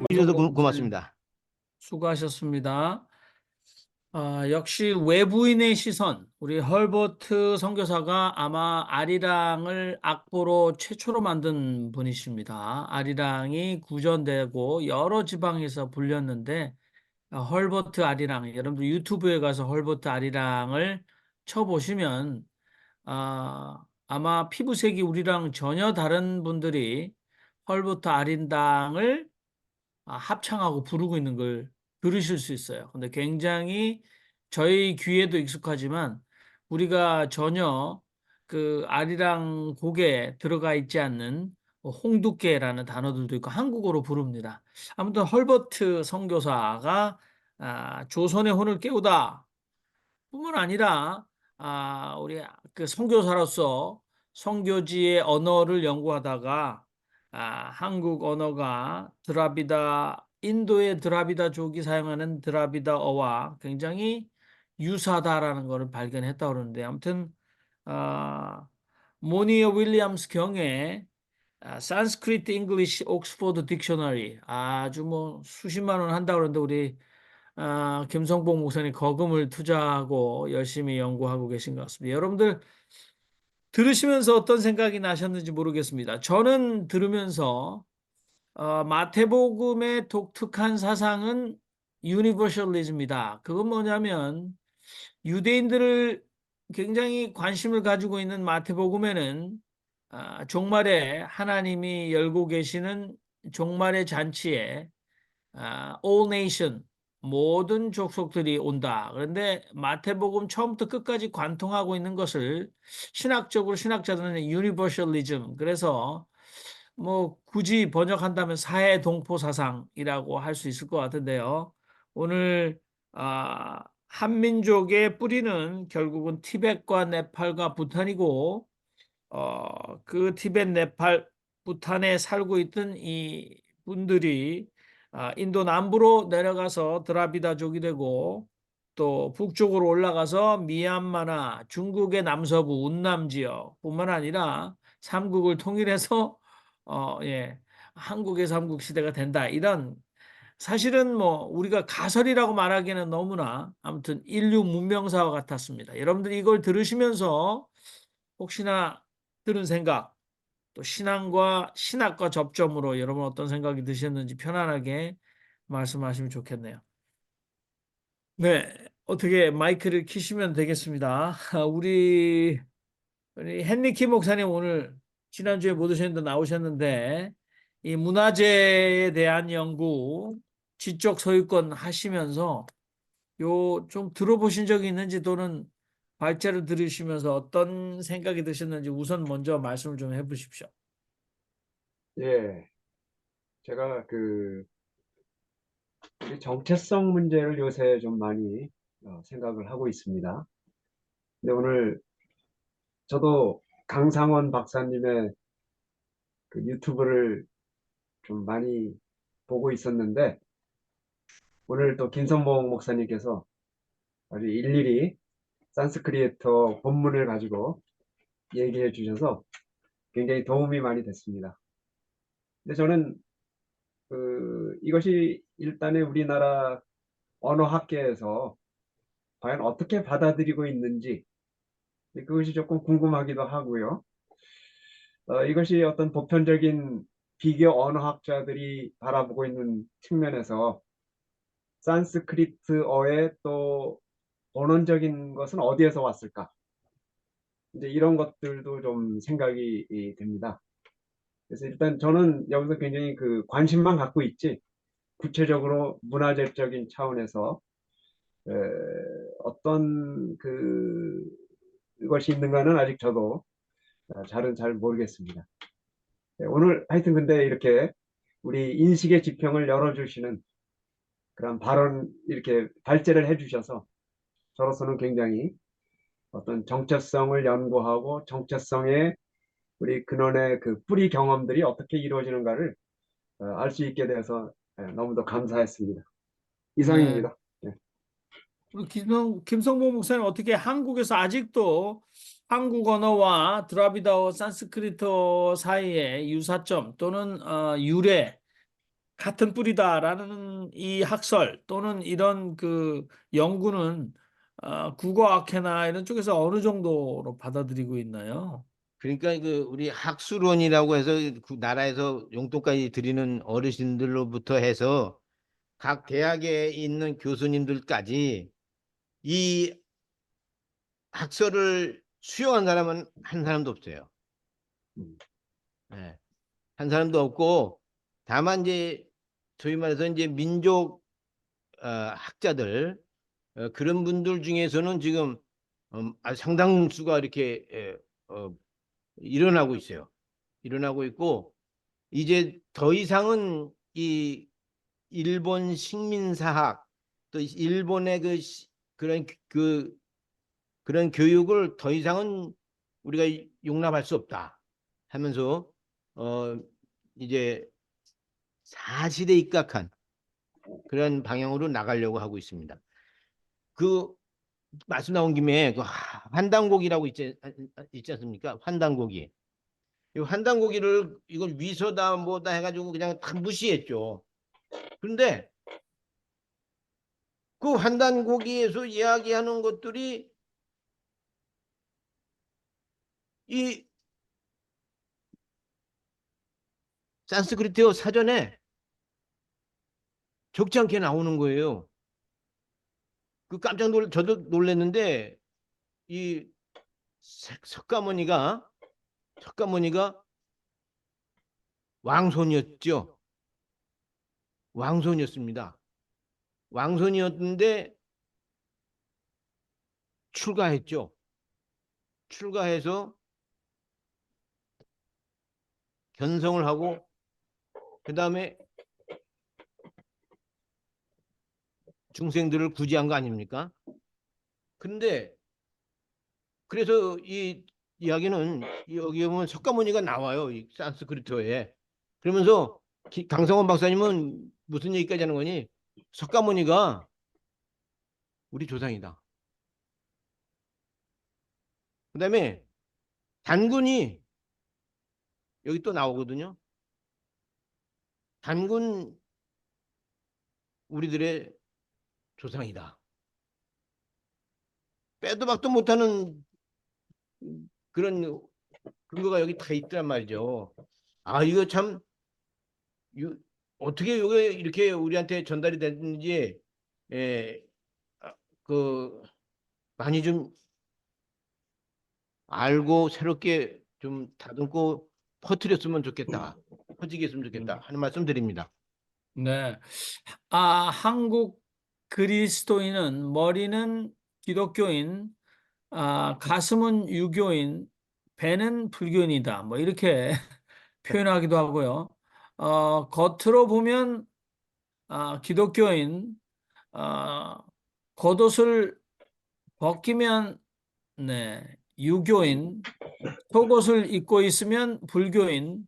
주셔서 김성봉 목사님 고맙습니다. 수고하셨습니다. 역시 외부인의 시선, 우리 헐버트 선교사가 아마 아리랑을 악보로 최초로 만든 분이십니다. 아리랑이 구전되고 여러 지방에서 불렸는데 헐버트 아리랑, 여러분들 유튜브에 가서 헐버트 아리랑을 쳐보시면 아마 피부색이 우리랑 전혀 다른 분들이 헐버트 아리랑을 합창하고 부르고 있는 걸 들으실 수 있어요. 근데 굉장히 저희 귀에도 익숙하지만 우리가 전혀 그 아리랑 곡에 들어가 있지 않는 홍두깨라는 단어들도 있고 한국어로 부릅니다. 아무튼 헐버트 선교사가 조선의 혼을 깨우다 뿐만 아니라 우리 그 선교사로서 선교지의 언어를 연구하다가 한국 언어가 드라비다 인도의 드라비다족이 사용하는 드라비다어와 굉장히 유사하다라는 것을 발견했다고 그러는데 아무튼 아, 모니어 윌리엄스 경의 산스크리트 잉글리시 옥스포드 딕셔너리 아주 뭐 수십만 원 한다고 그러는데 우리 김성봉 목사님 거금을 투자하고 열심히 연구하고 계신 것 같습니다. 여러분들 들으시면서 어떤 생각이 나셨는지 모르겠습니다. 저는 들으면서 마태복음의 독특한 사상은 유니버셜리즘이다. 그건 뭐냐면 유대인들을 굉장히 관심을 가지고 있는 마태복음에는 종말에 하나님이 열고 계시는 종말의 잔치에 all nation 모든 족속들이 온다. 그런데 마태복음 처음부터 끝까지 관통하고 있는 것을 신학적으로 신학자들은 유니버셜리즘. 그래서 뭐 굳이 번역한다면 사회 동포 사상이라고 할 수 있을 것 같은데요. 오늘 한민족의 뿌리는 결국은 티벳과 네팔과 부탄이고 그 티벳, 네팔, 부탄에 살고 있던 이 분들이 인도 남부로 내려가서 드라비다족이 되고 또 북쪽으로 올라가서 미얀마나 중국의 남서부 운남 지역뿐만 아니라 삼국을 통일해서 예, 한국의 삼국 시대가 된다. 이런 사실은 뭐 우리가 가설이라고 말하기에는 너무나 아무튼 인류 문명사와 같았습니다. 여러분들이 이걸 들으시면서 혹시나 들은 생각 또 신앙과 신학과 접점으로 여러분 어떤 생각이 드셨는지 편안하게 말씀하시면 좋겠네요. 네, 어떻게 마이크를 키시면 되겠습니다. 우리 헨리키 목사님 오늘 지난주에 못 오셨는데 나오셨는데 이 문화재에 대한 연구, 지적 소유권 하시면서 요 좀 들어보신 적이 있는지 또는 발제를 들으시면서 어떤 생각이 드셨는지 우선 먼저 말씀을 좀 해보십시오. 예, 제가 이 정체성 문제를 요새 좀 많이 생각을 하고 있습니다. 근데 오늘 저도 강상원 박사님의 그 유튜브를 좀 많이 보고 있었는데 오늘 또 김선봉 목사님께서 아주 일일이 산스크리트 본문을 가지고 얘기해 주셔서 굉장히 도움이 많이 됐습니다. 근데 저는 이것이 일단의 우리나라 언어학계에서 과연 어떻게 받아들이고 있는지 그것이 조금 궁금하기도 하고요. 이것이 어떤 보편적인 비교 언어학자들이 바라보고 있는 측면에서 산스크리트어의 또 본원적인 것은 어디에서 왔을까? 이제 이런 것들도 좀 생각이 됩니다. 그래서 일단 저는 여기서 굉장히 관심만 갖고 있지 구체적으로 문화재적인 차원에서 에, 어떤 그것이 있는가는 아직 저도 잘은 잘 모르겠습니다. 네, 오늘 하여튼 근데 이렇게 우리 인식의 지평을 열어주시는 그런 발언 이렇게 발제를 해주셔서 저로서는 굉장히 어떤 정체성을 연구하고 정체성의 우리 근원의 그 뿌리 경험들이 어떻게 이루어지는가를 알 수 있게 돼서 너무도 감사했습니다. 네. 이상입니다. 네. 우리 김성보 목사님 어떻게 한국에서 아직도 한국 언어와 드라비다어 산스크리트어 사이의 유사점 또는 유래 같은 뿌리다라는 이 학설 또는 이런 그 연구는 국어학회나 이런 쪽에서 어느 정도로 받아들이고 있나요? 그러니까 그 우리 학술원이라고 해서 그 나라에서 용돈까지 드리는 어르신들로부터 해서 각 대학에 있는 교수님들까지 이 학설을 수용한 사람은 한 사람도 없어요. 음. 네. 한 사람도 없고 다만 이제 소위 말해서 이제 민족 학자들 그런 분들 중에서는 지금 상당수가 이렇게 일어나고 있어요. 일어나고 있고 이제 더 이상은 이 일본 식민사학 또 일본의 그런 그런 교육을 더 이상은 우리가 용납할 수 없다 하면서 어 이제 사실에 입각한 그런 방향으로 나가려고 하고 있습니다. 그 말씀 나온 김에 그 환단고기라고 있지 않습니까? 환단고기. 이 환단고기를 이걸 위서다 뭐다 해가지고 그냥 다 무시했죠. 그런데 그 환단고기에서 이야기하는 것들이 이 산스크리트어 사전에 적지 않게 나오는 거예요. 그 저도 놀랐는데 이 석가모니가 왕손이었죠. 왕손이었습니다. 왕손이었는데 출가했죠. 출가해서 견성을 하고 그 다음에 중생들을 구제한 거 아닙니까? 근데 그래서 이 이야기는 여기 보면 석가모니가 나와요. 이 산스크리트어에. 그러면서 강성원 박사님은 무슨 얘기까지 하는 거니? 석가모니가 우리 조상이다. 그다음에 단군이 여기 또 나오거든요. 단군 우리들의 조상이다. 빼도 박도 못하는 그런 근거가 여기 다 있단 말이죠. 아 이거 참 어떻게 이게 이렇게 우리한테 전달이 됐는지 예, 그 많이 좀 알고 새롭게 좀 다듬고 퍼뜨렸으면 좋겠다. 퍼지게 했으면 좋겠다 하는 말씀 드립니다. 네. 한국 그리스도인은 머리는 기독교인, 가슴은 유교인, 배는 불교인이다. 뭐 이렇게 표현하기도 하고요. 겉으로 보면 기독교인, 어, 겉옷을 벗기면 네, 유교인, 속옷을 입고 있으면 불교인,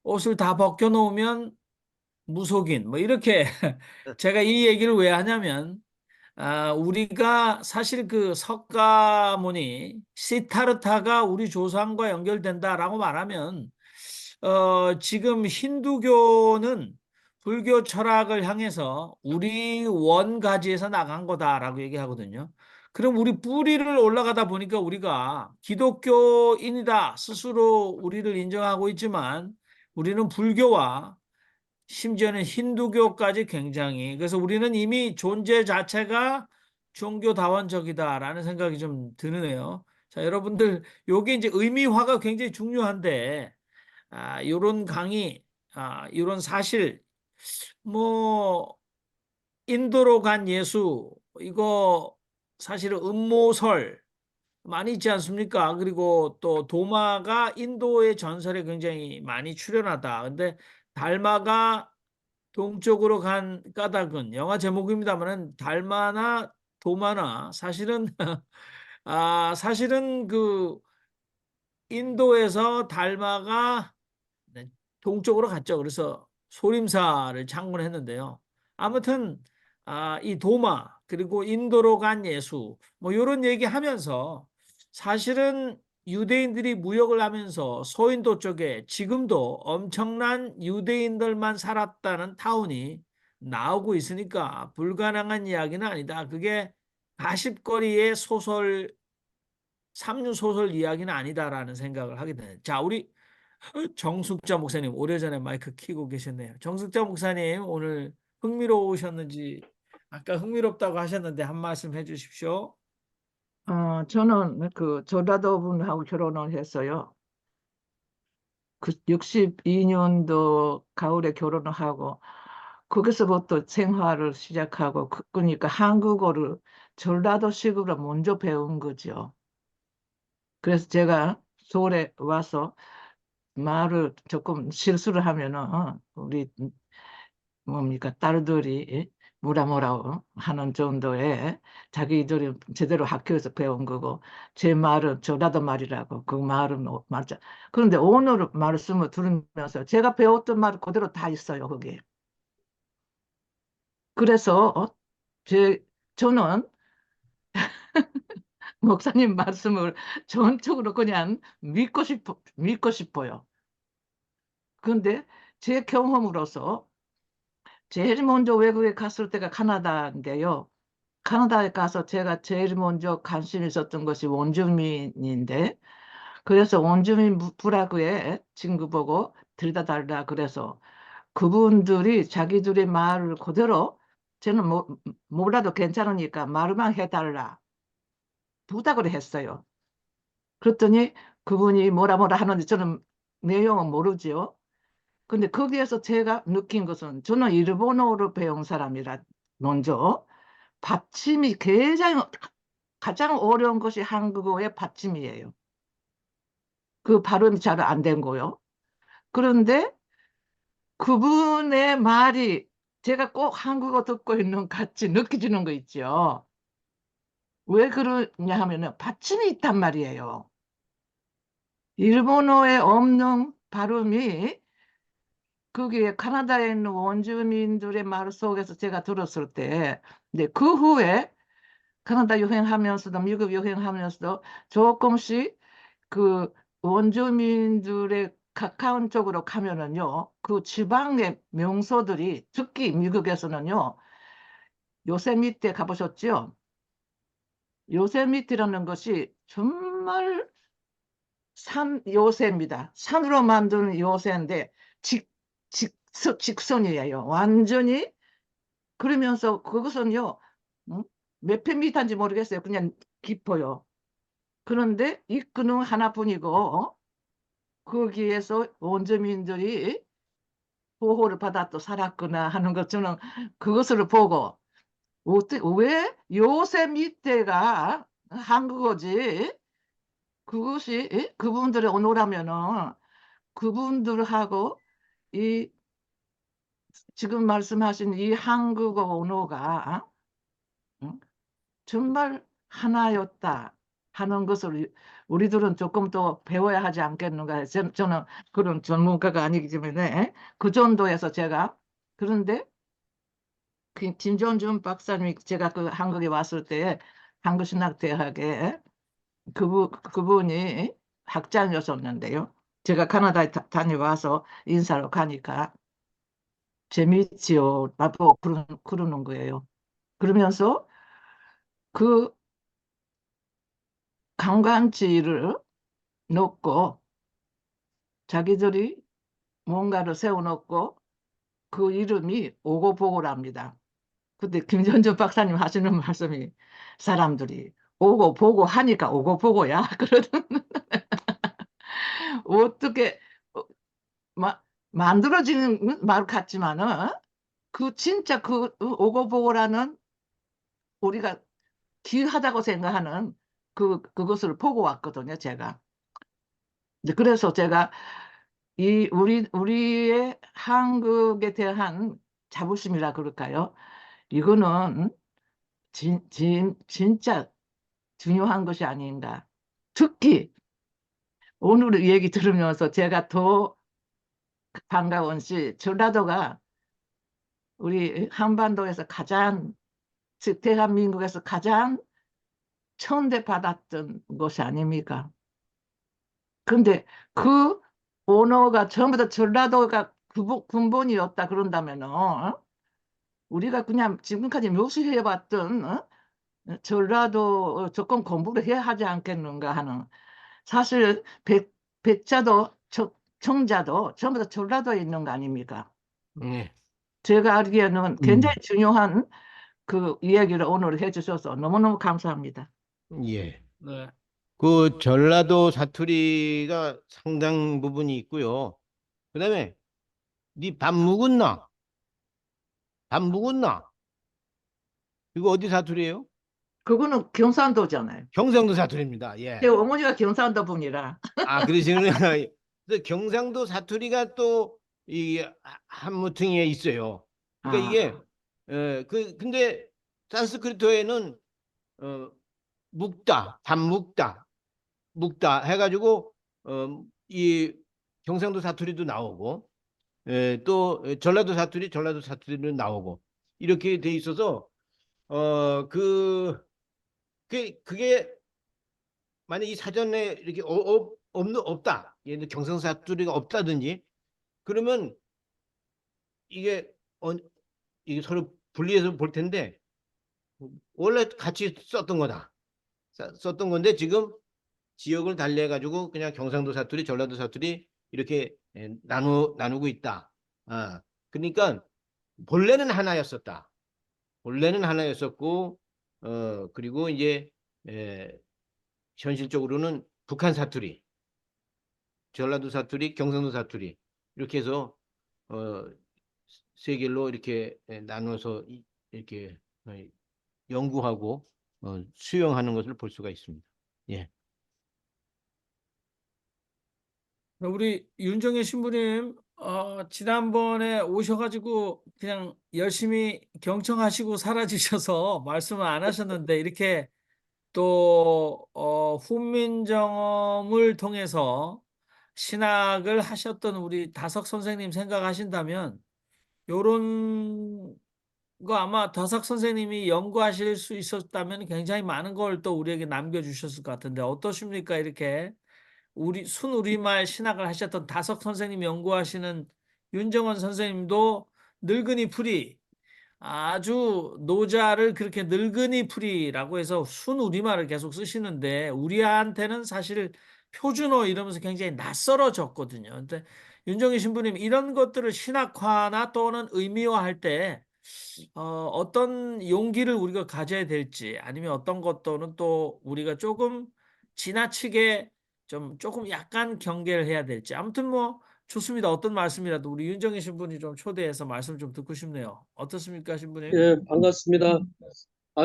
옷을 다 벗겨놓으면 무속인, 뭐 이렇게 제가 이 얘기를 왜 하냐면 우리가 사실 그 석가모니 시타르타가 우리 조상과 연결된다라고 말하면 지금 힌두교는 불교 철학을 향해서 우리 원가지에서 나간 거다라고 얘기하거든요. 그럼 우리 뿌리를 올라가다 보니까 우리가 기독교인이다 스스로 우리를 인정하고 있지만 우리는 불교와 심지어는 힌두교까지 굉장히 그래서 우리는 이미 존재 자체가 종교다원적이다라는 생각이 좀 드네요. 자, 여러분들 요게 이제 의미화가 굉장히 중요한데 요런 강의 요런 사실 뭐 인도로 간 예수 이거 사실은 음모설 많이 있지 않습니까? 그리고 또 도마가 인도의 전설에 굉장히 많이 출연하다. 근데 달마가 동쪽으로 간 까닭은 영화 제목입니다만은 달마나 도마나 사실은 사실은 그 인도에서 달마가 네, 동쪽으로 갔죠. 그래서 소림사를 창건했는데요. 아무튼 이 도마 그리고 인도로 간 예수 뭐 이런 얘기하면서 사실은 유대인들이 무역을 하면서 소인도 쪽에 지금도 엄청난 유대인들만 살았다는 타운이 나오고 있으니까 불가능한 이야기는 아니다. 그게 가십거리의 소설, 삼류소설 이야기는 아니다라는 생각을 하게 되네. 자, 우리 정숙자 목사님, 오래전에 마이크 켜고 계셨네요. 정숙자 목사님, 오늘 흥미로우셨는지, 아까 흥미롭다고 하셨는데 한 말씀 해주십시오. 저는 그 전라도 분하고 결혼을 했어요. 그 62년도 가을에 결혼을 하고 거기서부터 생활을 시작하고 그러니까 한국어를 전라도식으로 먼저 배운 거죠. 그래서 제가 서울에 와서 말을 조금 실수를 하면은 우리 뭡니까 딸들이 뭐라 하는 정도의 자기들이 제대로 학교에서 배운 거고 제 말은 전라도 말이라고 그 말은 맞아. 그런데 오늘 말씀을 들으면서 제가 배웠던 말 그대로 다 있어요 거기에. 그래서 저는 목사님 말씀을 전적으로 그냥 믿고 싶어요. 그런데 제 경험으로서 제일 먼저 외국에 갔을 때가 카나다인데요. 카나다에 가서 제가 제일 먼저 관심 있었던 것이 원주민인데, 그래서 원주민 부라그에 친구 보고 들여다 달라 그래서 그분들이 자기들의 말을 그대로 저는 몰라도 괜찮으니까 말만 해달라 부탁을 했어요. 그랬더니 그분이 뭐라 하는데 저는 내용은 모르죠. 근데 거기에서 제가 느낀 것은 저는 일본어를 배운 사람이라 먼저 받침이 가장 어려운 것이 한국어의 받침이에요. 그 발음이 잘 안 된 거요. 그런데 그분의 말이 제가 꼭 한국어 듣고 있는 같이 느껴지는 거 있죠. 왜 그러냐 하면은 받침이 있단 말이에요. 일본어에 없는 발음이 거기에 카나다에 있는 원주민들의 말 속에서 제가 들었을 때, 근데 그 후에 캐나다 여행하면서도 미국 여행하면서도 조금씩 그 원주민들의 가까운 쪽으로 가면은요, 그 지방의 명소들이 특히 미국에서는요, 요세미테 가보셨죠? 요세미테라는 것이 정말 산 요새입니다. 산으로 만든 요새인데 직선이에요. 완전히. 그러면서 그것은요, 음? 몇 미터인지 모르겠어요. 그냥 깊어요. 그런데 입구는 하나뿐이고 거기에서 원주민들이 보호를 받아 또 살았구나 하는 것 저는 그것을 보고 왜 요새 밑에가 한국어지 그것이 그분들의 언어라면은 그분들하고 이 지금 말씀하신 이 한국어 언어가 응? 정말 하나였다 하는 것을 우리들은 조금 더 배워야 하지 않겠는가. 저는 그런 전문가가 아니기 때문에 그 정도에서 제가 그런데 그 김전준 박사님이 제가 그 한국에 왔을 때 한국신학대학에 그분이 학장이었었는데요. 제가 카나다에 다녀와서 인사로 가니까 재미있지요. 나도 그러는 거예요. 그러면서 그 관광지를 놓고 자기들이 뭔가를 세워놓고 그 이름이 오고보고랍니다. 근데 김전준 박사님 하시는 말씀이 사람들이 오고 보고 하니까 오고 보고야. 그러던 어떻게 마, 만들어지는 말 같지만은 그 진짜 그 오고 보고라는 우리가 귀하다고 생각하는 그것을 보고 왔거든요, 제가. 그래서 제가 우리의 한국에 대한 자부심이라 그럴까요? 이거는 진짜 중요한 것이 아닌가. 특히 오늘 얘기 들으면서 제가 더 반가운 시 전라도가 우리 한반도에서 가장, 즉 대한민국에서 가장 천대받았던 곳이 아닙니까? 근데 그 언어가 전부 다 전라도가 근본이었다 그런다면은 우리가 그냥 지금까지 묘사해봤던 전라도 조금 공부를 해야 하지 않겠는가 하는 사실 백자도 청자도 전부 다 전라도에 있는 거 아닙니까? 예. 제가 알기에는 굉장히 중요한 그 이야기를 오늘 해주셔서 너무너무 감사합니다. 예. 네. 그 전라도 사투리가 상당 부분이 있고요. 그다음에 니 밥 묵었나? 밥 묵었나? 이거 어디 사투리예요? 그거는 경상도잖아요. 경상도 사투리입니다. 제 예. 어머니가 경상도 분이라. 아, 그러시구나. 그래서 경상도 사투리가 또 이 한무퉁이에 있어요. 그러니까 아, 이게 근데 산스크리트어에는 묵다, 밥 묵다 해가지고 이 경상도 사투리도 나오고 또 전라도 사투리도 나오고 이렇게 돼 있어서 그게 만약 이 사전에 이렇게 없다. 예를 들어 경상도 사투리가 없다든지 그러면 이게 이게 서로 분리해서 볼 텐데 원래 같이 썼던 거다. 썼던 건데 지금 지역을 달리해 가지고 그냥 경상도 사투리, 전라도 사투리 이렇게 나누고 있다. 아, 그러니까 본래는 하나였었다. 본래는 하나였었고 그리고 이제 에, 현실적으로는 북한 사투리, 전라도 사투리, 경상도 사투리 이렇게 해서 어, 세 개로 이렇게 나눠서 이렇게 연구하고 수용하는 것을 볼 수가 있습니다. 예. 우리 윤정혜 신부님, 지난번에 오셔가지고 그냥 열심히 경청하시고 사라지셔서 말씀을 안 하셨는데 이렇게 또 훈민정음을 통해서 신학을 하셨던 우리 다석 선생님 생각하신다면 요런 거 아마 다석 선생님이 연구하실 수 있었다면 굉장히 많은 걸 또 우리에게 남겨주셨을 것 같은데 어떠십니까? 이렇게 순우리말 신학을 하셨던 다석 선생님 연구하시는 윤정원 선생님도 늙은이 풀이 아주 노자를 그렇게 늙은이 풀이라고 해서 순우리말을 계속 쓰시는데 우리한테는 사실 표준어 이러면서 굉장히 낯설어졌거든요. 근데 윤정희 신부님 이런 것들을 신학화나 또는 의미화할 때 어떤 용기를 우리가 가져야 될지 아니면 어떤 것들은 또 우리가 조금 지나치게 조금 약간 경계를 해야 될지 아무튼 뭐 좋습니다. 어떤 말씀이라도 우리 윤정희 신부님 좀 초대해서 말씀 좀 듣고 싶네요. 어떻습니까, 신부님? 예, 반갑습니다.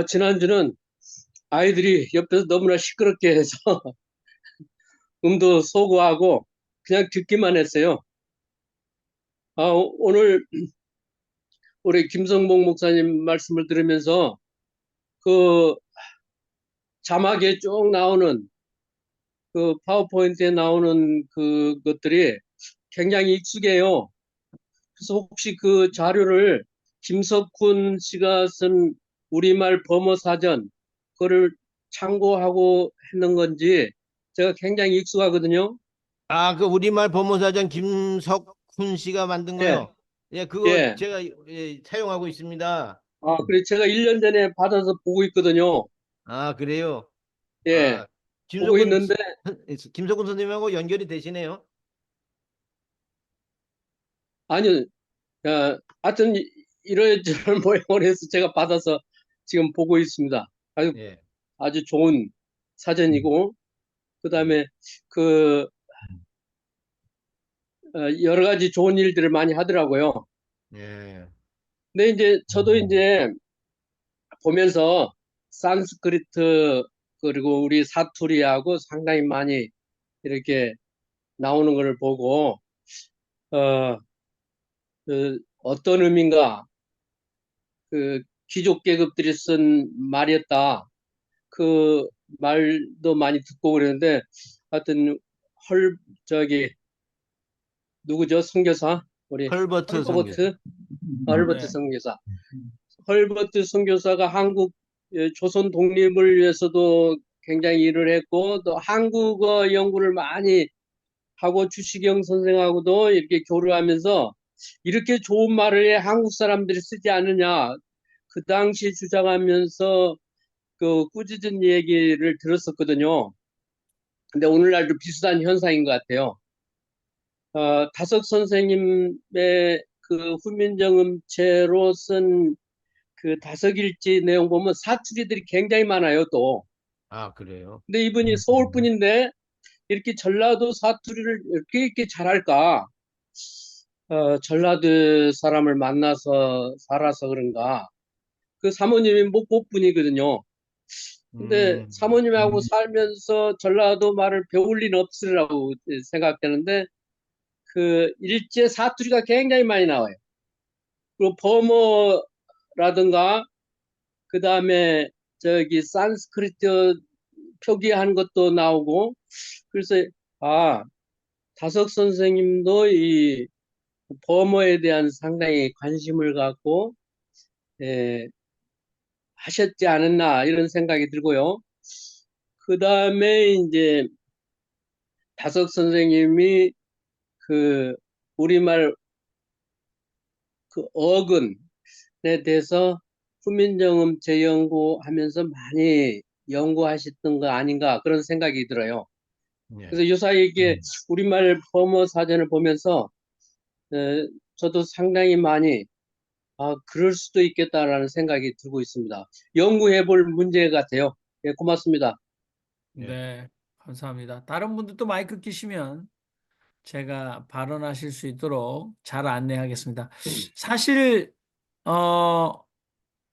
지난주는 아이들이 옆에서 너무나 시끄럽게 해서 음도 소거하고 그냥 듣기만 했어요. 오늘 우리 김성봉 목사님 말씀을 들으면서 그 자막에 쭉 나오는 그 파워포인트에 나오는 그것들이 굉장히 익숙해요. 그래서 혹시 그 자료를 김석훈 씨가 쓴 우리말 범어 사전 그거를 참고하고 했는 건지 제가 굉장히 익숙하거든요. 아, 그 우리말 법무사전 김석훈 씨가 만든 예, 거요. 예, 그거 예. 제가 사용하고 있습니다. 그래 제가 1년 전에 받아서 보고 있거든요. 아, 그래요. 예, 아, 보고 김석훈 있는데 김석훈 선생님하고 연결이 되시네요. 아니, 하여튼 이러저런 모양으로 해서 제가 받아서 지금 보고 있습니다. 아주 예. 아주 좋은 사전이고 예. 그다음에 그 여러 가지 좋은 일들을 많이 하더라고요. 예. 근데 이제 저도 이제 보면서 산스크리트 그리고 우리 사투리하고 상당히 많이 이렇게 나오는 것을 보고 어, 어떤 의미인가 그 귀족 계급들이 쓴 말이었다. 그 말도 많이 듣고 그랬는데 하여튼 저기 누구죠? 선교사 우리 헐버트 선교사. 헐버트 네. 선교사 헐버트 선교사가 한국 조선 독립을 위해서도 굉장히 일을 했고 또 한국어 연구를 많이 하고 주시경 선생하고도 이렇게 교류하면서 이렇게 좋은 말을 해 한국 사람들이 쓰지 않느냐. 그 당시 주장하면서 그 꾸짖은 얘기를 들었었거든요. 근데 오늘날도 비슷한 현상인 것 같아요. 다석 선생님의 그 후민정음체로 쓴 그 다석일지 내용 보면 사투리들이 굉장히 많아요, 또. 아, 그래요? 근데 이분이 서울 분인데 이렇게 전라도 사투리를 이렇게 잘할까? 전라도 사람을 만나서 살아서 그런가? 그 사모님이 목포분이거든요. 근데 사모님하고 살면서 전라도 말을 배울 리는 없으리라고 생각되는데 그 일제 사투리가 굉장히 많이 나와요. 그리고 버머라든가 그 다음에 저기 산스크리트 표기한 것도 나오고 그래서 다석 선생님도 이 버머에 대한 상당히 관심을 갖고 예, 하셨지 않았나 이런 생각이 들고요. 그 다음에 이제 다석 선생님이 그 우리말 그 어근에 대해서 후민정음 재연구하면서 많이 연구하셨던 거 아닌가 그런 생각이 들어요. 네. 그래서 요사이 이게 우리말 버머 사전을 보면서 저도 상당히 많이 그럴 수도 있겠다라는 생각이 들고 있습니다. 연구해 볼 문제 같아요. 예, 고맙습니다. 네, 감사합니다. 다른 분들도 마이크 끼시면 제가 발언하실 수 있도록 잘 안내하겠습니다. 사실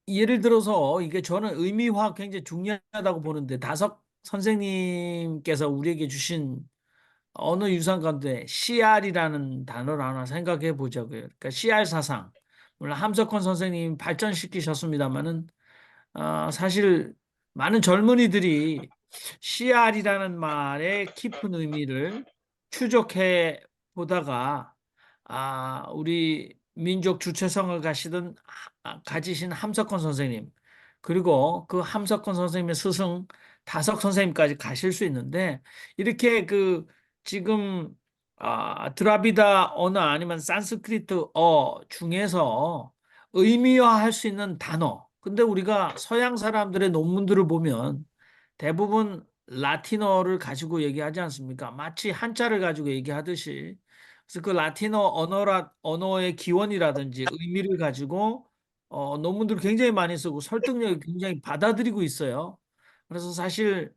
예를 들어서 이게 저는 의미화 굉장히 중요하다고 보는데 다석 선생님께서 우리에게 주신 언어 유산 가운데 CR이라는 단어를 하나 생각해 보자고요. 그러니까 CR 사상. 물론 함석헌 선생님이 발전시키셨습니다만은 사실 많은 젊은이들이 CR이라는 말의 깊은 의미를 추적해 보다가 우리 민족 주체성을 가지신 함석헌 선생님 그리고 그 함석헌 선생님의 스승 다석 선생님까지 가실 수 있는데 이렇게 그 지금 드라비다 언어 아니면 산스크리트어 중에서 의미화할 수 있는 단어. 근데 우리가 서양 사람들의 논문들을 보면 대부분 라틴어를 가지고 얘기하지 않습니까? 마치 한자를 가지고 얘기하듯이. 그래서 그 라틴어 언어의 기원이라든지 의미를 가지고 논문들을 굉장히 많이 쓰고 설득력이 굉장히 받아들이고 있어요. 그래서 사실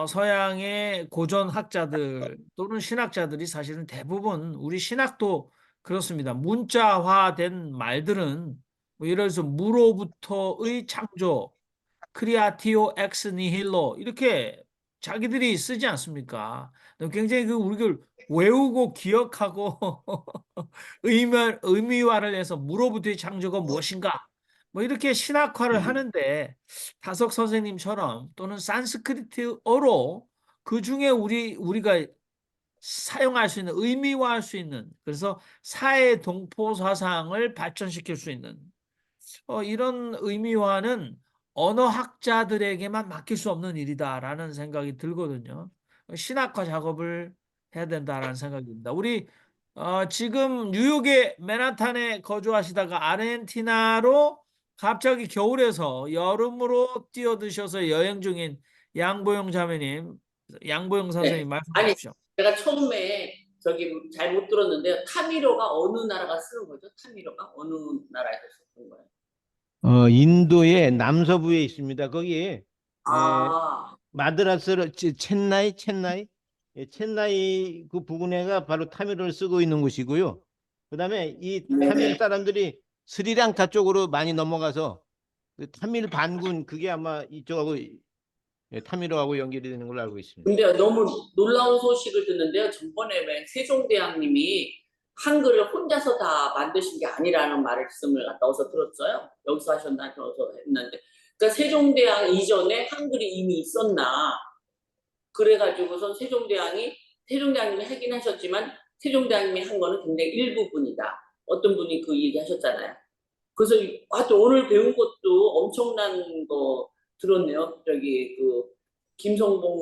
서양의 고전 학자들 또는 신학자들이 사실은 대부분 우리 신학도 그렇습니다. 문자화된 말들은 뭐 예를 들어서 무로부터의 창조, 크리아티오 엑스 니힐로 이렇게 자기들이 쓰지 않습니까? 굉장히 그 우리가 외우고 기억하고 의미화를 해서 무로부터의 창조가 무엇인가? 뭐 이렇게 신학화를 하는데 다석 선생님처럼 또는 산스크리트어로 그 중에 우리가 사용할 수 있는 의미화할 수 있는 그래서 사회 동포 사상을 발전시킬 수 있는 이런 의미화는 언어학자들에게만 맡길 수 없는 일이다라는 생각이 들거든요. 신학화 작업을 해야 된다라는 생각이 듭니다. 우리 지금 뉴욕의 맨하탄에 거주하시다가 아르헨티나로 갑자기 겨울에서 여름으로 뛰어드셔서 여행 중인 양보영 자매님, 양보영 선생님 말씀 아니, 주십시오. 제가 처음에 저기 잘 못 들었는데요. 타미로가 어느 나라가 쓰는 거죠? 타미로가 어느 나라에서 쓰는 거예요? 인도의 남서부에 있습니다. 거기 아, 마드라스로 첸나이 첸나이 그 부근에가 바로 타밀을 쓰고 있는 곳이고요. 그다음에 이 타밀 사람들이 스리랑카 쪽으로 많이 넘어가서 그 타밀 반군 그게 아마 이쪽하고 타밀어하고 연결이 되는 걸로 알고 있습니다. 근데 너무 놀라운 소식을 듣는데요. 전번에 왜 세종대왕님이 한글을 혼자서 다 만드신 게 아니라는 말씀을 갖다 어디서 들었어요. 여기서 하셨나 저서 했는데. 그러니까 세종대왕 이전에 한글이 이미 있었나. 그래가지고선 세종대왕님이 하긴 하셨지만 세종대왕님이 한 거는 굉장히 일부분이다. 어떤 분이 그 얘기 하셨잖아요. 그래서 하여튼 오늘 배운 것도 엄청난 거 들었네요. 저기 그 김성봉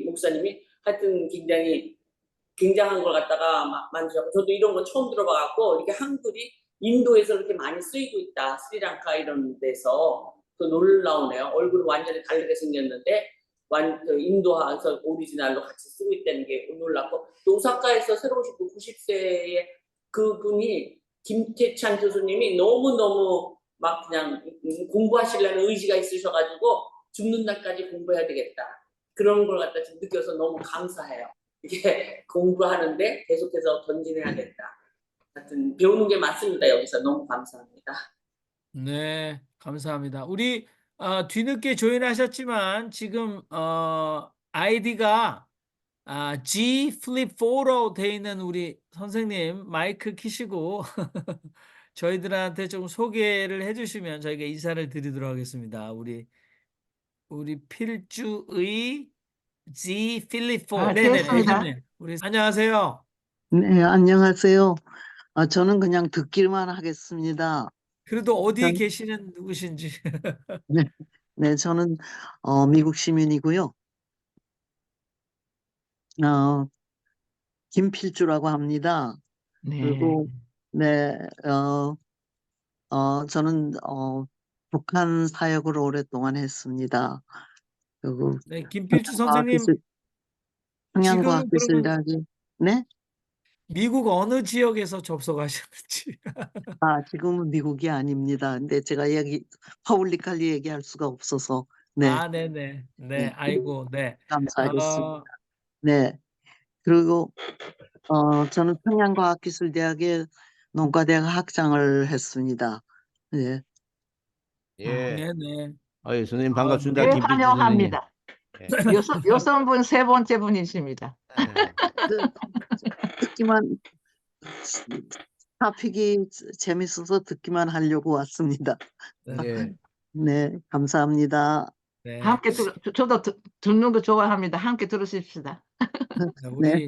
목사님이 하여튼 굉장히 굉장한 걸 갖다가 만드셨고, 저도 이런 거 처음 들어봐갖고 이렇게 한글이 인도에서 그렇게 많이 쓰이고 있다, 스리랑카 이런 데서. 그 놀라우네요. 얼굴은 완전히 다르게 생겼는데 그 인도에서 오리지널로 같이 쓰고 있다는 게 놀랍고, 또 오사카에서 새로 오신 그 90세의 그분이 김태찬 교수님이 너무너무 막 그냥 공부하시려는 의지가 있으셔가지고 죽는 날까지 공부해야 되겠다, 그런 걸 갖다 지금 느껴서 너무 감사해요. 이게 공부하는데 계속해서 전진해야 된다. 하여튼 배우는 게 많습니다. 여기서 너무 감사합니다. 네, 감사합니다. 우리 뒤늦게 조인하셨지만 지금 아이디가 G 플립 4로 돼 있는 우리 선생님 마이크 키시고 저희들한테 좀 소개를 해주시면 저희가 인사를 드리도록 하겠습니다. 우리 필주의 G 플립 4. 네네네. 됐습니다. 현님. 우리 안녕하세요. 네, 안녕하세요. 저는 그냥 듣기만 하겠습니다. 그래도 어디에 전- 계시는 누구신지. 네, 네, 저는 미국 시민이고요. 김필주라고 합니다. 네. 그리고 네, 저는 북한 사역을 오랫동안 했습니다. 그리고 네, 김필주 선생님 지금은 그러면 평양과학기술대학이 네, 미국 어느 지역에서 접속하셨는지. 지금은 미국이 아닙니다. 근데 제가 퍼블릭하게 얘기할 수가 없어서 네, 네네. 네, 네, 아이고, 네. 감사하겠습니다. 네. 그리고 저는 평양과학기술대학의 농과대학 학장을 했습니다. 네. 예. 네네. 아유, 선생님 반갑습니다. 네, 김필주 선생님. 환영합니다. 예. 여성분 세 번째 분이십니다. 예. 듣기만 토픽이 재밌어서 듣기만 하려고 왔습니다. 예. 네, 감사합니다. 네. 함께 저도 듣는 거 좋아합니다. 함께 들으십시다. 네, 우리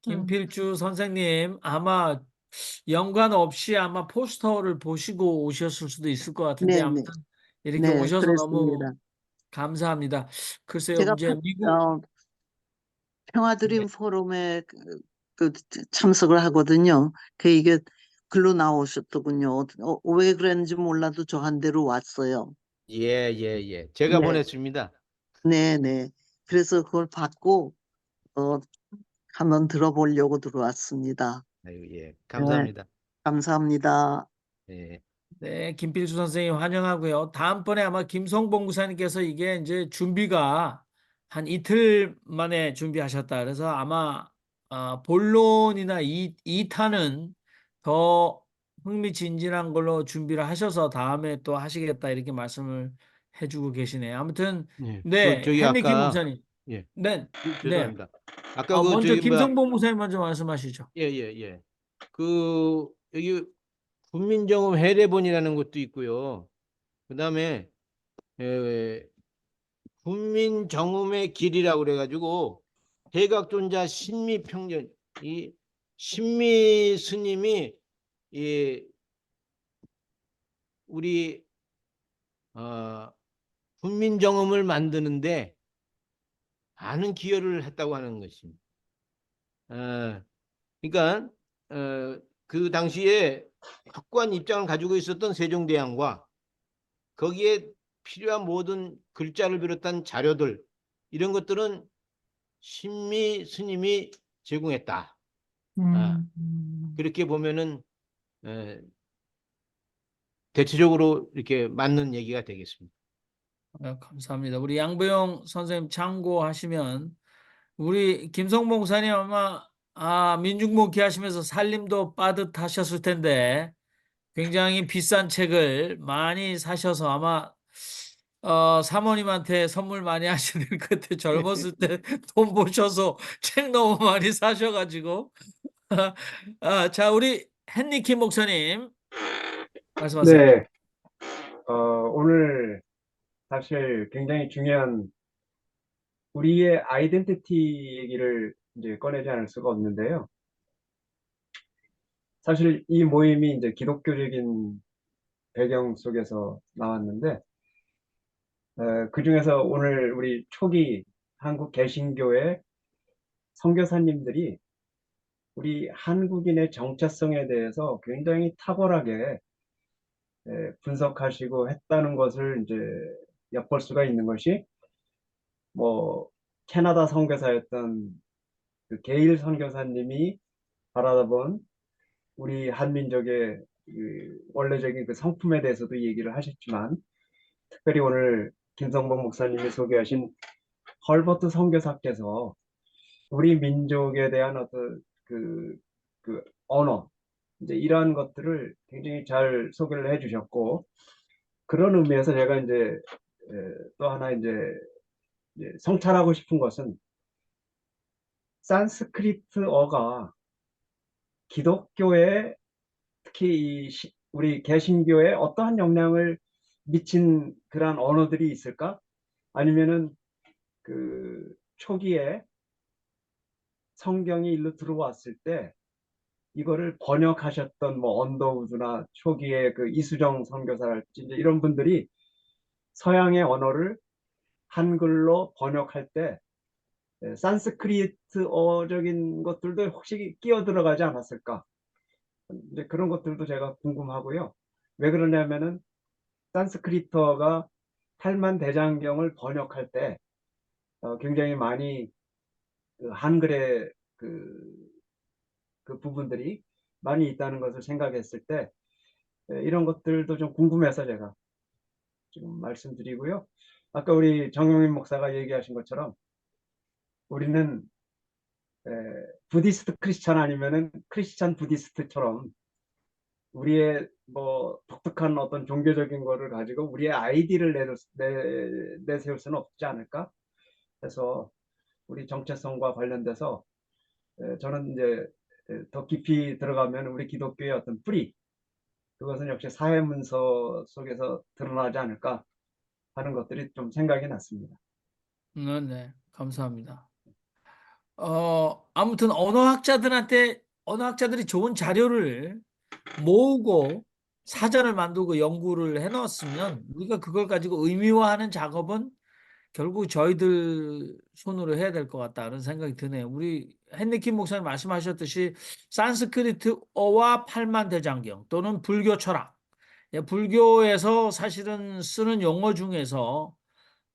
김필주 선생님 아마 연관 없이 아마 포스터를 보시고 오셨을 수도 있을 것 같은데, 네, 아무튼 이렇게 네, 오셔서 너무 그랬습니다. 감사합니다. 글쎄요, 제가 이제 미국 평화드림 포럼에 참석을 하거든요. 이게 글로 나오셨더군요. 왜 그랬는지 몰라도 저 한 대로 왔어요. 예, 예, 예. 제가 네. 보냈습니다. 네, 네. 그래서 그걸 받고 한번 들어보려고 들어왔습니다. 아유, 예. 감사합니다. 감사합니다. 예. 네, 김필수 선생님 환영하고요. 다음번에 아마 김성봉 구사님께서 이게 이제 준비가 한 이틀 만에 준비하셨다. 그래서 아마 본론이나 2탄은 더 흥미진진한 걸로 준비를 하셔서 다음에 또 하시겠다 이렇게 말씀을 해주고 계시네요. 아무튼 예. 네, 저기 헨리 김 아까 목사님. 예. 네, 네. 죄송합니다. 아까 먼저 저기 김성봉 목사님 먼저 말씀하시죠. 예, 예, 예. 여기 국민정음 해례본이라는 것도 있고요. 그다음에 국민정음의 길이라고 그래가지고 대각존자 신미평전, 이 신미 스님이 우리 국민정음을 만드는데 많은 기여를 했다고 하는 것입니다. 그러니까 그 당시에 확고한 입장을 가지고 있었던 세종대왕과 거기에 필요한 모든 글자를 비롯한 자료들, 이런 것들은 신미 스님이 제공했다. 그렇게 보면은 대체적으로 이렇게 맞는 얘기가 되겠습니다. 감사합니다. 우리 양보영 선생님 참고하시면 우리 김성봉 목사님 아마 민중목회 하시면서 살림도 빠듯하셨을 텐데 굉장히 비싼 책을 많이 사셔서 아마 사모님한테 선물 많이 하셔야 될 것 같아요. 젊었을 때 돈 버셔서 책 너무 많이 사셔가지고. 자, 우리 헨리킴 목사님 말씀하세요. 네. 오늘 사실 굉장히 중요한 우리의 아이덴티티 얘기를 이제 꺼내지 않을 수가 없는데요. 사실 이 모임이 이제 기독교적인 배경 속에서 나왔는데, 그 중에서 오늘 우리 초기 한국 개신교의 선교사님들이 우리 한국인의 정체성에 대해서 굉장히 탁월하게 분석하시고 했다는 것을 이제 엿볼 수가 있는 것이 뭐 캐나다 선교사였던 그 게일 선교사님이 바라본 우리 한민족의 그 원래적인 그 성품에 대해서도 얘기를 하셨지만 특별히 오늘 김성범 목사님이 소개하신 헐버트 선교사께서 우리 민족에 대한 어떤 그 언어 이제 이러한 것들을 굉장히 잘 소개를 해주셨고 그런 의미에서 제가 이제 또 하나 이제 성찰하고 싶은 것은 산스크리트어가 기독교에 특히 우리 개신교에 어떠한 영향을 미친 그러한 언어들이 있을까? 아니면은 그 초기에 성경이 일로 들어왔을 때 이거를 번역하셨던 뭐 언더우드나 초기에 그 이수정 선교사랄지 이제 이런 분들이 서양의 언어를 한글로 번역할 때 산스크리트어적인 것들도 혹시 끼어 들어가지 않았을까? 이제 그런 것들도 제가 궁금하고요. 왜 그러냐면은 산스크리트어가 팔만 대장경을 번역할 때 굉장히 많이 그 한글의 그 부분들이 많이 있다는 것을 생각했을 때 이런 것들도 좀 궁금해서 제가 지금 말씀드리고요. 아까 우리 정용민 목사가 얘기하신 것처럼 우리는 부디스트 크리스찬 아니면은 크리스찬 부디스트처럼 우리의 뭐 독특한 어떤 종교적인 거를 가지고 우리의 아이디를 내세울 수는 없지 않을까? 해서 우리 정체성과 관련돼서 저는 이제 더 깊이 들어가면 우리 기독교의 어떤 뿌리 그것은 역시 사회문서 속에서 드러나지 않을까 하는 것들이 좀 생각이 났습니다. 네, 감사합니다. 아무튼 언어학자들이 좋은 자료를 모으고 사전을 만들고 연구를 해놨으면 우리가 그걸 가지고 의미화하는 작업은 결국 저희들 손으로 해야 될 것 같다는 생각이 드네요. 우리 헨리킴 목사님 말씀하셨듯이 산스크리트어와 팔만대장경 또는 불교 철학, 불교에서 사실은 쓰는 용어 중에서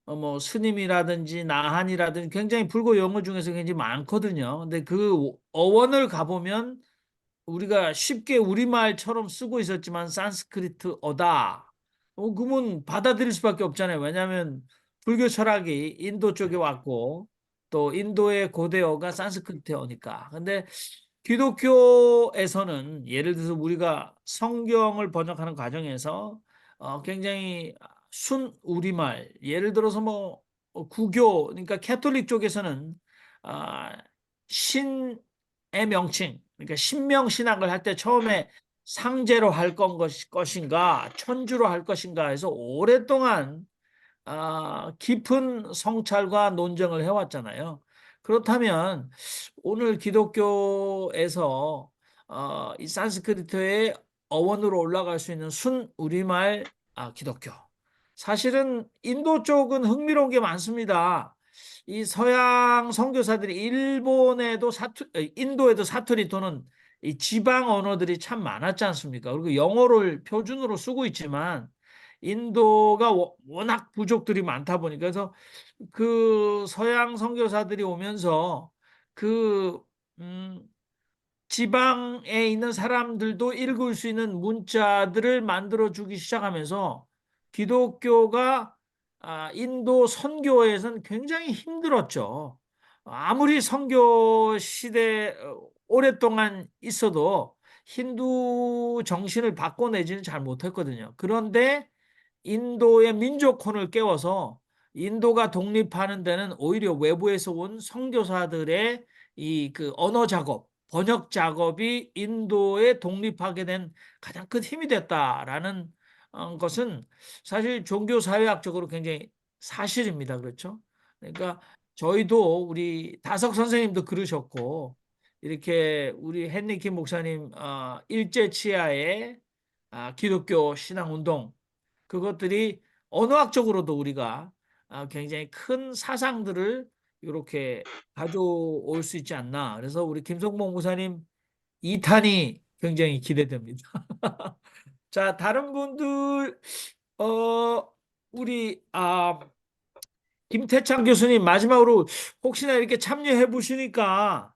뭐 스님이라든지 나한이라든지 굉장히 불교 용어 중에서 굉장히 많거든요. 근데 그 어원을 가보면 우리가 쉽게 우리말처럼 쓰고 있었지만 산스크리트어다. 그러면 받아들일 수밖에 없잖아요. 왜냐하면 불교 철학이 인도 쪽에 왔고 또 인도의 고대어가 산스크리트어니까. 근데 기독교에서는 예를 들어서 우리가 성경을 번역하는 과정에서 굉장히 순 우리말, 예를 들어서 뭐 구교, 그러니까 캐톨릭 쪽에서는 신의 명칭, 그러니까 신명 신학을 할 때 처음에 상제로 할 것인가, 천주로 할 것인가 해서 오랫동안 깊은 성찰과 논쟁을 해왔잖아요. 그렇다면 오늘 기독교에서 이 산스크리트의 어원으로 올라갈 수 있는 순 우리말 기독교. 사실은 인도 쪽은 흥미로운 게 많습니다. 이 서양 선교사들이 인도에도 사투리 또는 이 지방 언어들이 참 많았지 않습니까? 그리고 영어를 표준으로 쓰고 있지만 인도가 워낙 부족들이 많다 보니까 그래서 그 서양 선교사들이 오면서 그 지방에 있는 사람들도 읽을 수 있는 문자들을 만들어 주기 시작하면서 기독교가 인도 선교에서는 굉장히 힘들었죠. 아무리 선교 시대 오랫동안 있어도 힌두 정신을 바꿔내지는 잘 못했거든요. 그런데 인도의 민족혼을 깨워서 인도가 독립하는 데는 오히려 외부에서 온 선교사들의 이 그 언어 작업, 번역 작업이 인도에 독립하게 된 가장 큰 힘이 됐다라는 것은 사실 종교사회학적으로 굉장히 사실입니다. 그렇죠? 그러니까 저희도 우리 다석 선생님도 그러셨고 이렇게 우리 헨리킴 목사님 일제치하의 기독교 신앙운동 그것들이 언어학적으로도 우리가 굉장히 큰 사상들을 이렇게 가져올 수 있지 않나. 그래서 우리 김성봉 목사님 2탄이 굉장히 기대됩니다. 자, 다른 분들, 우리, 김태창 교수님, 마지막으로 혹시나 이렇게 참여해 보시니까,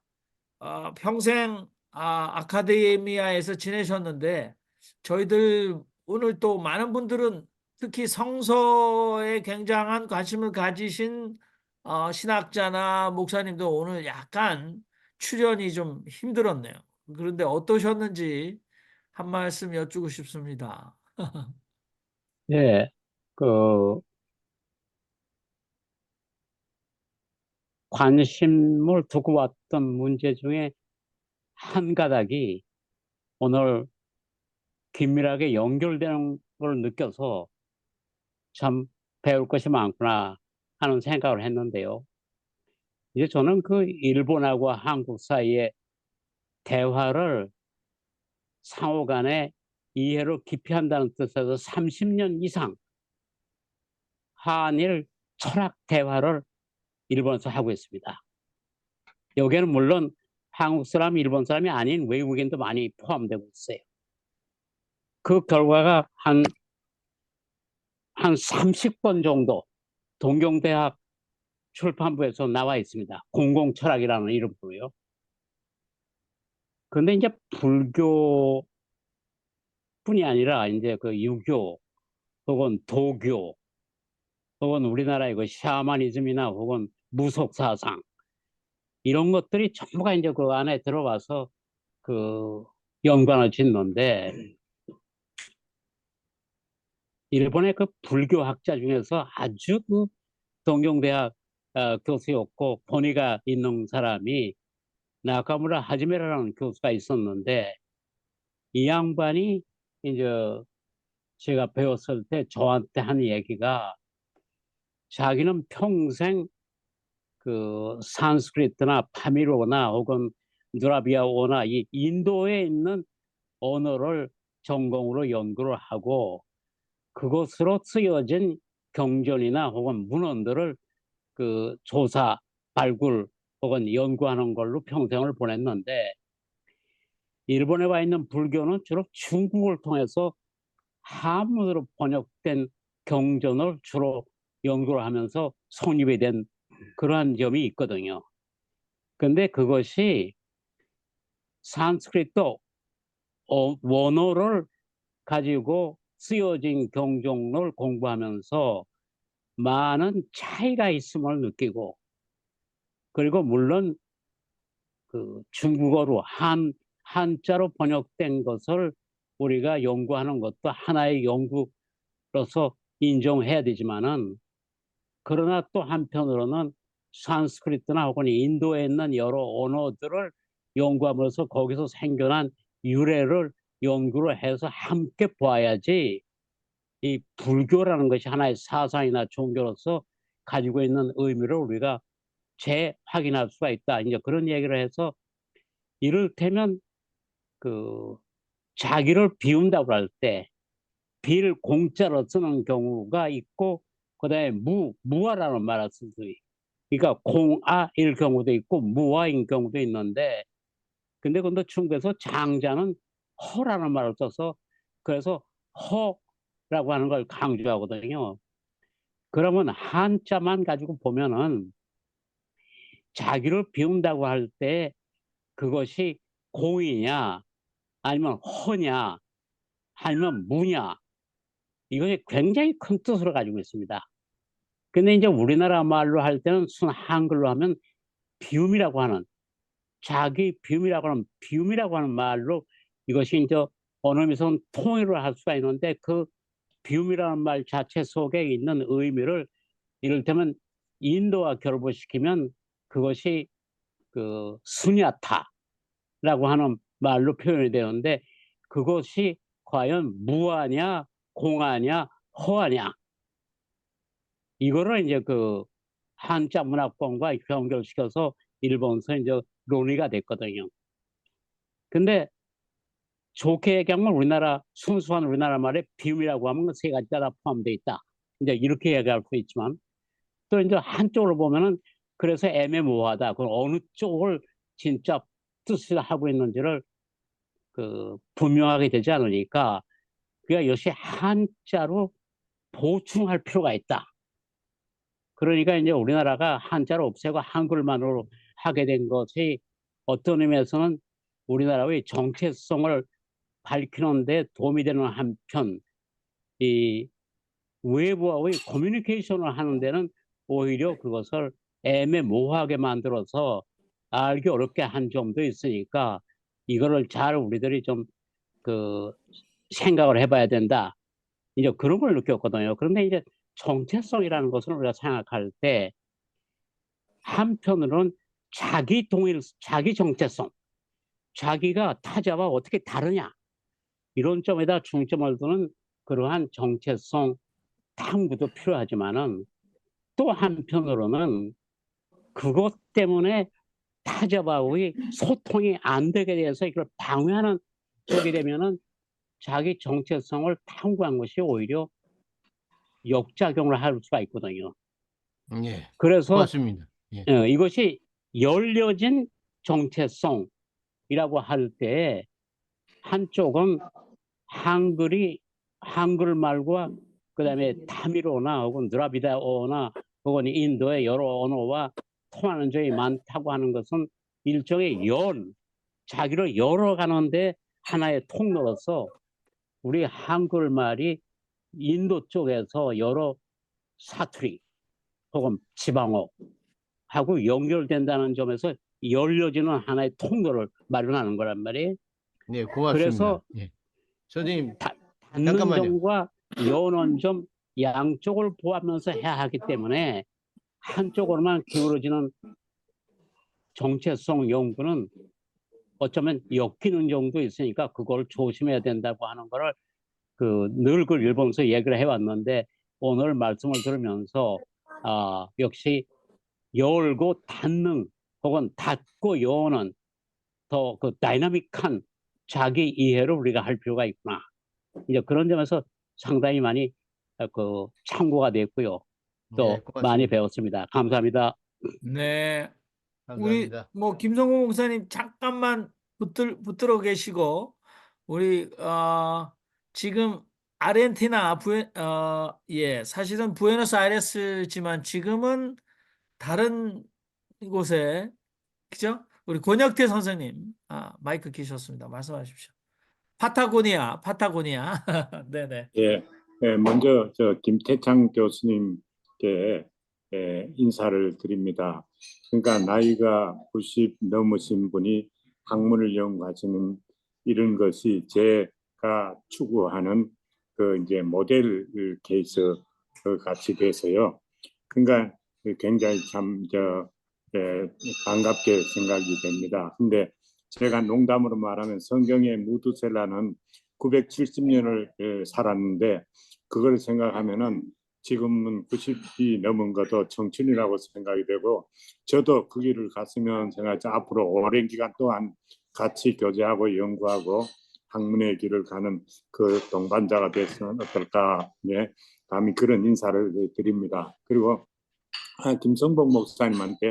평생, 아카데미아에서 지내셨는데, 저희들 오늘 또 많은 분들은 특히 성서에 굉장한 관심을 가지신 신학자나 목사님도 오늘 약간 출연이 좀 힘들었네요. 그런데 어떠셨는지 한 말씀 여쭈고 싶습니다. 예, 그 관심을 두고 왔던 문제 중에 한 가닥이 오늘 긴밀하게 연결되는 걸 느껴서 참 배울 것이 많구나 하는 생각을 했는데요. 이제 저는 그 일본하고 한국 사이의 대화를 상호 간의 이해를 깊이 한다는 뜻에서 30년 이상 한일 철학 대화를 일본에서 하고 있습니다. 여기에는 물론 한국 사람, 일본 사람이 아닌 외국인도 많이 포함되고 있어요. 그 결과가 한 30권 정도 동경대학 출판부에서 나와 있습니다. 공공철학이라는 이름으로요. 그런데 이제 불교뿐이 아니라 이제 그 유교 혹은 도교 혹은 우리나라의 그 샤머니즘이나 혹은 무속사상 이런 것들이 전부가 이제 그 안에 들어와서 그 연관을 짓는데 일본의 그 불교학자 중에서 아주 그 동경대학 교수였고 권위가 있는 사람이 나카무라 하지메라라는 교수가 있었는데 이 양반이 이제 제가 배웠을 때 저한테 한 얘기가 자기는 평생 그 산스크리트나 파미로나 혹은 누라비아어나 이 인도에 있는 언어를 전공으로 연구를 하고 그것으로 쓰여진 경전이나 혹은 문헌들을 그 조사, 발굴 혹은 연구하는 걸로 평생을 보냈는데 일본에 와 있는 불교는 주로 중국을 통해서 한문으로 번역된 경전을 주로 연구를 하면서 성립이 된 그러한 점이 있거든요. 근데 그것이 산스크리트 원어를 가지고 쓰여진 경전을 공부하면서 많은 차이가 있음을 느끼고 그리고 물론 그 중국어로 한자로 번역된 것을 우리가 연구하는 것도 하나의 연구로서 인정해야 되지만은 그러나 또 한편으로는 산스크리트나 혹은 인도에 있는 여러 언어들을 연구하면서 거기서 생겨난 유래를 연구를 해서 함께 보아야지 이 불교라는 것이 하나의 사상이나 종교로서 가지고 있는 의미를 우리가 재확인할 수가 있다. 이제 그런 얘기를 해서 이를테면 그 자기를 비운다고 할 때 비를 공짜로 쓰는 경우가 있고 그다음에 무아라는 말을 쓰지. 그러니까 공아일 경우도 있고 무아인 경우도 있는데 근데 근데 중국에서 장자는 허라는 말을 써서 그래서 허라고 하는 걸 강조하거든요. 그러면 한자만 가지고 보면은 자기를 비운다고 할 때 그것이 공이냐 아니면 허냐 아니면 무냐 이것이 굉장히 큰 뜻으로 가지고 있습니다. 근데 이제 우리나라 말로 할 때는 순 한글로 하면 비움이라고 하는 자기 비움이라고 하는 말로 이것이 이제 언어에서는 통일을 할 수가 있는데 그 비움이라는 말 자체 속에 있는 의미를 이를테면 인도와 결합을 시키면 그것이 그 수냐타라고 하는 말로 표현이 되는데 그것이 과연 무아냐 공아냐 허아냐 이거를 이제 그 한자 문화권과 연결시켜서 일본에서 이제 논의가 됐거든요. 근데 좋게 얘기하면 우리나라 순수한 우리나라 말에 비움이라고 하면 세 가지가 다 포함되어 있다. 이제 이렇게 얘기할 수 있지만 또 이제 한쪽으로 보면은 그래서 애매모호하다. 그 어느 쪽을 진짜 뜻을 하고 있는지를 그 분명하게 되지 않으니까 그가 역시 한자로 보충할 필요가 있다. 그러니까 이제 우리나라가 한자를 없애고 한글만으로 하게 된 것이 어떤 의미에서는 우리나라의 정체성을 밝히는 데 도움이 되는 한편 이 외부와의 커뮤니케이션을 하는 데는 오히려 그것을 애매모호하게 만들어서 알기 어렵게 한 점도 있으니까 이거를 잘 우리들이 좀 그 생각을 해봐야 된다. 이제 그런 걸 느꼈거든요. 그런데 이제 정체성이라는 것을 우리가 생각할 때 한편으로는 자기 동일, 자기 정체성, 자기가 타자와 어떻게 다르냐 이런 점에다 중점을 두는 그러한 정체성 탐구도 필요하지만은 또 한편으로는 그것 때문에 타자와의 소통이 안 되게 돼서 이걸 방해하는 쪽이 되면은 자기 정체성을 탐구한 것이 오히려 역작용을 할 수가 있거든요. 예, 그래서 고맙습니다. 예. 이것이 열려진 정체성이라고 할 때 한쪽은 한글말과 그다음에 타미로나 혹은 드라비다어나 혹은 인도의 여러 언어와 통하는 점이 많다고 하는 것은 일종의 자기를 열어가는데 하나의 통로로서 우리 한글말이 인도 쪽에서 여러 사투리 혹은 지방어하고 연결된다는 점에서 열려지는 하나의 통로를 마련하는 거란 말이에요. 네, 고맙습니다. 그래서 예. 선생님, 닫는 잠깐만요. 점과 여는 점 양쪽을 보하면서 해야 하기 때문에 한쪽으로만 기울어지는 정체성 연구는 어쩌면 엮이는 정도 있으니까 그걸 조심해야 된다고 하는 거를 늘 그 일본에서 얘기를 해왔는데 오늘 말씀을 들으면서 역시 열고 닫는 혹은 닫고 여는 더 그 다이나믹한 자기 이해를 우리가 할 필요가 있구나. 이제 그런 점에서 상당히 많이 참고가 됐고요. 또 네, 고맙습니다. 많이 배웠습니다. 감사합니다. 네. 우리 감사합니다. 뭐 김성호 목사님 잠깐만 붙들어 계시고 우리 지금 아르헨티나 사실은 부에노스아이레스지만 지금은 다른 곳에 그죠? 우리 권혁태 선생님 마이크 키셨습니다. 말씀하십시오. 파타고니아. 네네. 예, 먼저 김태창 교수님께 인사를 드립니다. 그러니까 나이가 90 넘으신 분이 학문을 연구하시는 이런 것이 제가 추구하는 이제 모델 케이스 같이 돼서요. 그러니까 굉장히 참 반갑게 생각이 됩니다. 근데 제가 농담으로 말하면 성경의 무두셀라는 970년을 살았는데 그걸 생각하면은 지금은 90이 넘은 것도 청춘이라고 생각이 되고 저도 그 길을 갔으면 생각하지 앞으로 오랜 기간 동안 같이 교제하고 연구하고 학문의 길을 가는 그 동반자가 됐으면 어떨까. 네, 감히 그런 인사를 드립니다. 그리고 김성복 목사님한테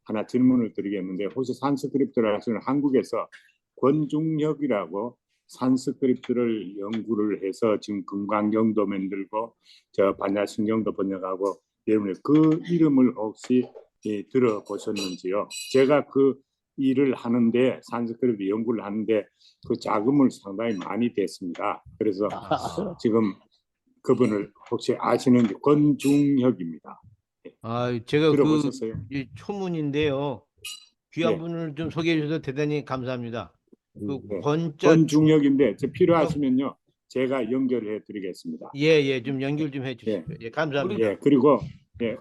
하나 질문을 드리겠는데 혹시 산스크립트를 하시는 한국에서 권중혁이라고 산스크립트를 연구를 해서 지금 금강경도 만들고 반야신경도 번역하고 여러분의 그 이름을 혹시 들어보셨는지요? 제가 그 일을 하는데 산스크립트 연구를 하는데 그 자금을 상당히 많이 댔습니다. 그래서 지금 그분을 혹시 아시는지 권중혁입니다. 제가 들어보셨어요? 이 초문인데요. 귀한 네. 분을 좀 소개해 주셔서 대단히 감사합니다. 네. 권자 권중혁인데 필요하시면요 제가 연결해 드리겠습니다. 예, 좀 연결 좀 해주십시오. 예, 감사합니다. 예, 그리고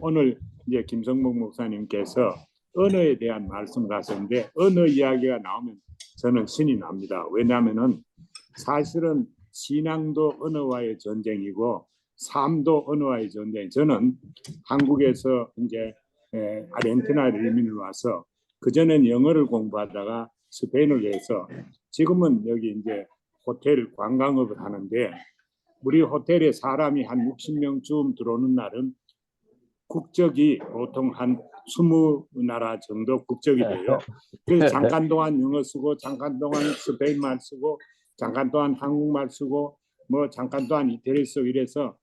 오늘 이제 김성목 목사님께서 언어에 대한 말씀을 하셨는데 언어 이야기가 나오면 저는 신이 납니다. 왜냐하면은 사실은 신앙도 언어와의 전쟁이고 삶도 언어와의 전쟁. 저는 한국에서 이제 아르헨티나 이민을 와서 그전엔 영어를 공부하다가 스페인을 해서 지금은 여기 이제 호텔 관광업을 하는데 우리 호텔에 사람이 한 60명쯤 들어오는 날은 국적이 보통 한 20나라 정도 국적이 돼요. 그래서 잠깐 동안 영어 쓰고 잠깐 동안 스페인말 쓰고 잠깐 동안 한국말 쓰고 뭐 잠깐 동안 이태리 쓰고 이래서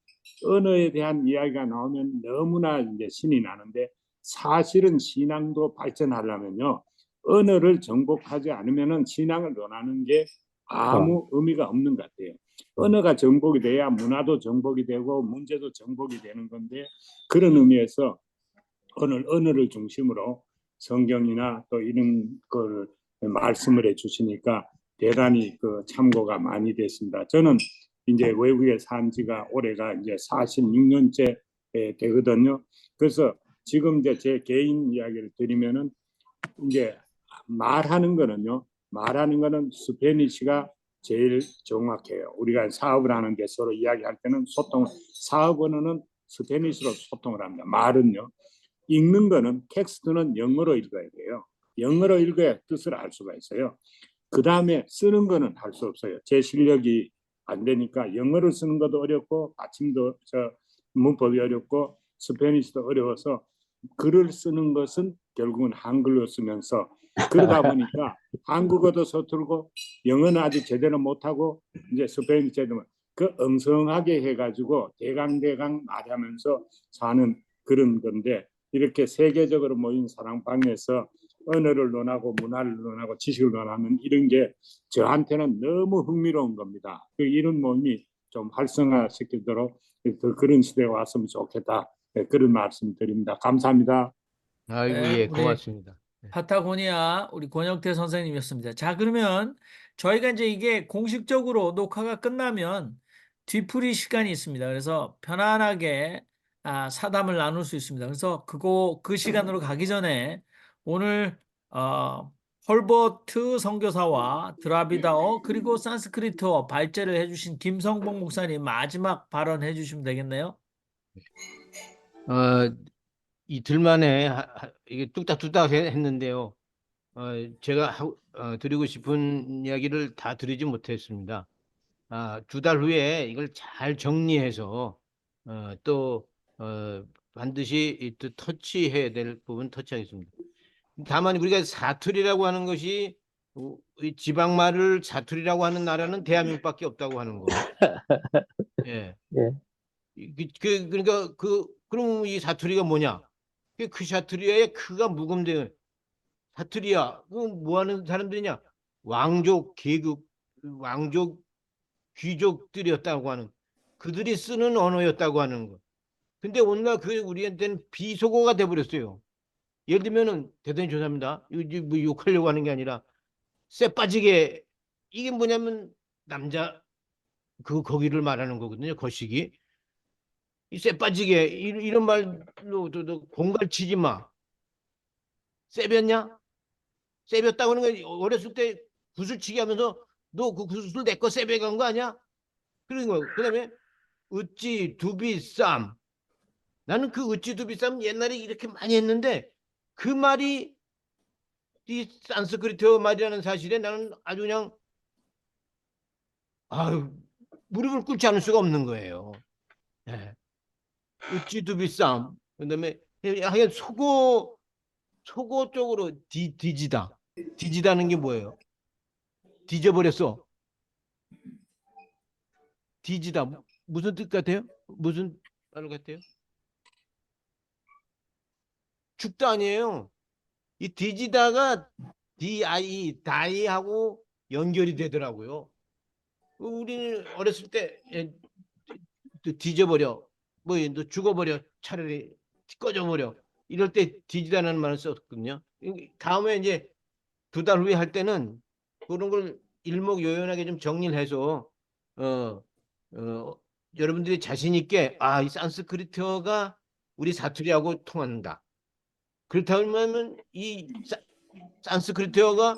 언어에 대한 이야기가 나오면 너무나 이제 신이 나는데 사실은 신앙도 발전하려면요. 언어를 정복하지 않으면은 신앙을 논하는 게 아무 의미가 없는 것 같아요. 언어가 정복이 돼야 문화도 정복이 되고 문제도 정복이 되는 건데 그런 의미에서 언어를 중심으로 성경이나 또 이런 걸 말씀을 해주시니까 대단히 그 참고가 많이 됐습니다. 저는 이제 외국에 산 지가 올해가 이제 46년째 되거든요. 그래서 지금 이제 제 개인 이야기를 드리면은 이제 말하는 거는 스페니쉬가 제일 정확해요. 우리가 사업을 하는데 서로 이야기할 때는 사업 언어는 스페니쉬로 소통을 합니다. 말은요. 읽는 거는 텍스트는 영어로 읽어야 돼요. 영어로 읽어야 뜻을 알 수가 있어요. 그 다음에 쓰는 거는 할 수 없어요. 제 실력이 안 되니까 영어를 쓰는 것도 어렵고 받침도 문법이 어렵고 스페니쉬도 어려워서 글을 쓰는 것은 결국은 한글로 쓰면서 그러다 보니까 한국어도 서툴고 영어는 아직 제대로 못하고 이제 스페인어 제대로 그 엉성하게 해가지고 대강 말하면서 사는 그런 건데 이렇게 세계적으로 모인 사랑방에서 언어를 논하고 문화를 논하고 지식을 논하는 이런 게 저한테는 너무 흥미로운 겁니다. 이런 몸이 좀 활성화시키도록 그런 시대에 왔으면 좋겠다. 그런 말씀 드립니다. 감사합니다. 아이고, 네, 예, 우리 고맙습니다. 파타고니아 우리 권혁태 선생님이었습니다. 자, 그러면 저희가 이제 이게 공식적으로 녹화가 끝나면 뒤풀이 시간이 있습니다. 그래서 편안하게 사담을 나눌 수 있습니다. 그래서 그 시간으로 가기 전에 오늘 헐버트 선교사와 드라비다어 그리고 산스크리트어 발제를 해주신 김성봉 목사님 마지막 발언해 주시면 되겠네요. 이틀 만에 이게 뚝딱뚝딱 했는데요. 제가 드리고 싶은 이야기를 다 드리지 못했습니다. 2달 후에 이걸 잘 정리해서 또 반드시 또 터치해야 될 부분 터치하겠습니다. 다만 우리가 사투리라고 하는 것이 이 지방말을 사투리라고 하는 나라는 대한민국밖에 없다고 하는 거. 예. 그러니까 그럼 이 사투리가 뭐냐? 그 사투리의 크가 묵음돼요. 사투리야. 뭐 하는 사람들이냐? 왕족 계급, 왕족 귀족들이었다고 하는 그들이 쓰는 언어였다고 하는 거. 근데 오늘날 그 우리한테는 비속어가 돼버렸어요. 예를 들면은 대단히 죄송합니다. 이거 뭐 욕하려고 하는 게 아니라 쇠 빠지게 이게 뭐냐면 남자 거기를 말하는 거거든요. 거시기. 이 쇠 빠지게 이런 말로 너 공갈 치지 마. 쇠변냐? 쇠변다고 하는 거 어렸을 때 구슬치기 하면서 너 그 구슬 내 거 쇠배 간 거 아니야? 그런 거. 그다음에 으찌 두비 쌈. 나는 그 으찌 두비 쌈 옛날에 이렇게 많이 했는데 그 말이 이 산스크리트어 말이라는 사실에 나는 아주 그냥 무릎을 꿇지 않을 수가 없는 거예요. 예. 으찌 두비 쌈. 그다음에 하여간 속어 쪽으로 뒤지다. 뒤지다는 게 뭐예요? 뒤져버렸어. 뒤지다. 무슨 뜻 같아요? 무슨 말 같아요? 죽다 아니에요. 이 뒤지다가 다이하고 연결이 되더라고요. 우리는 어렸을 때 뒤져버려. 너 죽어버려. 차라리 꺼져버려. 이럴 때 뒤지다는 말을 썼거든요. 다음에 이제 2달 후에 할 때는 그런 걸 일목요연하게 좀 정리를 해서 여러분들이 자신 있게 이 산스크리트어가 우리 사투리하고 통한다. 그렇다면 이 산스크리트어가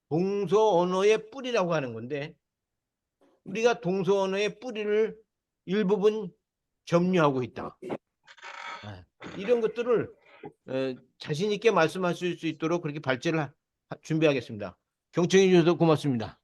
동서 언어의 뿌리라고 하는 건데 우리가 동서 언어의 뿌리를 일부분 점유하고 있다. 이런 것들을 자신 있게 말씀하실 수 있도록 그렇게 발제를 준비하겠습니다. 경청해 주셔서 고맙습니다.